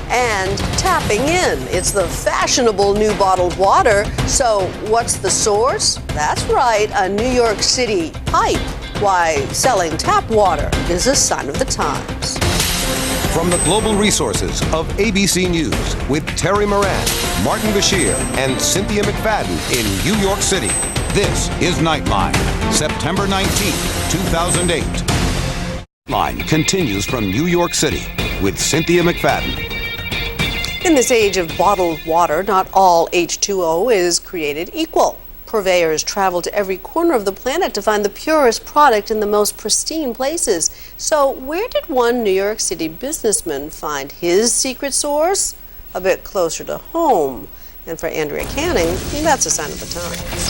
and tapping in. It's the fashionable new bottled water. So what's the source? That's right, a New York City pipe. Why selling tap water is a sign of the times. From the global resources of ABC News with Terry Moran, Martin Bashir, and Cynthia McFadden in New York City, this is Nightline, September 19, 2008. Line continues from New York City with Cynthia McFadden. In this age of bottled water, not all H2O is created equal. Purveyors travel to every corner of the planet to find the purest product in the most pristine places. So where did one New York City businessman find his secret source? A bit closer to home. And for Andrea Canning, that's a sign of the times.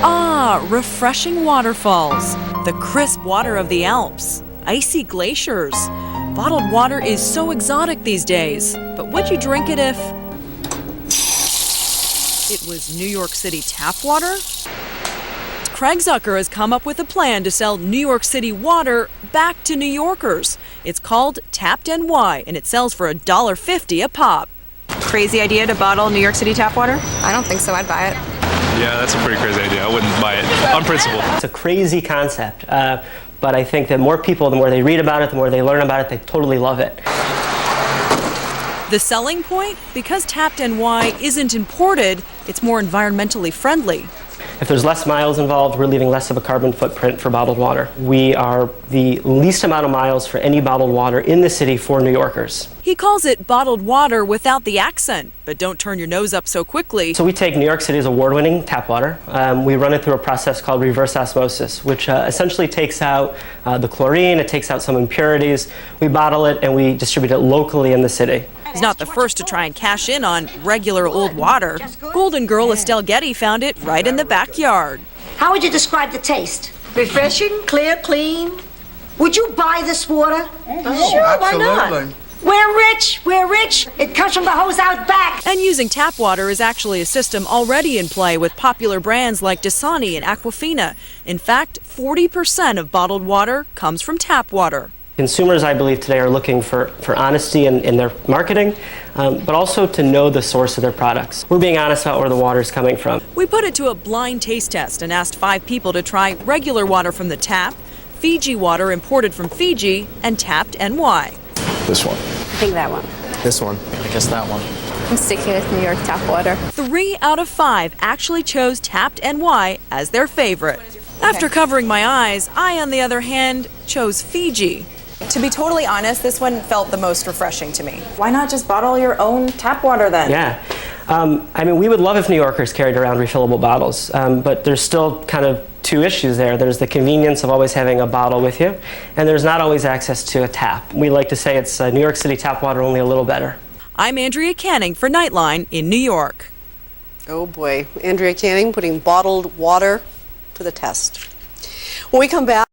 Ah, refreshing waterfalls, the crisp water of the Alps, icy glaciers. Bottled water is so exotic these days, but would you drink it if it was New York City tap water? Craig Zucker has come up with a plan to sell New York City water back to New Yorkers. It's called Tapped NY, and it sells for $1.50 a pop. Crazy idea to bottle New York City tap water? I don't think so. I'd buy it. Yeah, that's a pretty crazy idea. I wouldn't buy it on principle. It's a crazy concept, but I think that more people, the more they read about it, the more they learn about it, they totally love it. The selling point? Because Tapped NY isn't imported, it's more environmentally friendly. If there's less miles involved, we're leaving less of a carbon footprint for bottled water. We are the least amount of miles for any bottled water in the city for New Yorkers. He calls it bottled water without the accent, but don't turn your nose up so quickly. So we take New York City's award-winning tap water. We run it through a process called reverse osmosis, which essentially takes out the chlorine, it takes out some impurities. We bottle it and we distribute it locally in the city. He's not the first to try and cash in on regular old water. Golden girl Estelle Getty found it right in the backyard. How would you describe the taste? Refreshing, clear, clean. Would you buy this water? Sure, why not? We're rich, we're rich. It comes from the hose out back. And using tap water is actually a system already in play with popular brands like Dasani and Aquafina. In fact, 40% of bottled water comes from tap water. Consumers, I believe, today are looking for honesty in their marketing, but also to know the source of their products. We're being honest about where the water is coming from. We put it to a blind taste test and asked 5 people to try regular water from the tap, Fiji water imported from Fiji, and Tapped NY. This one. I think that one. This one. I guess that one. I'm sticking with New York tap water. 3 out of 5 actually chose Tapped NY as their favorite. After covering my eyes, I, on the other hand, chose Fiji. To be totally honest, this one felt the most refreshing to me. Why not just bottle your own tap water then? Yeah. I mean, we would love if New Yorkers carried around refillable bottles, but there's still kind of 2 issues there. There's the convenience of always having a bottle with you, and there's not always access to a tap. We like to say it's New York City tap water, only a little better. I'm Andrea Canning for Nightline in New York. Oh boy, Andrea Canning putting bottled water to the test. When we come back,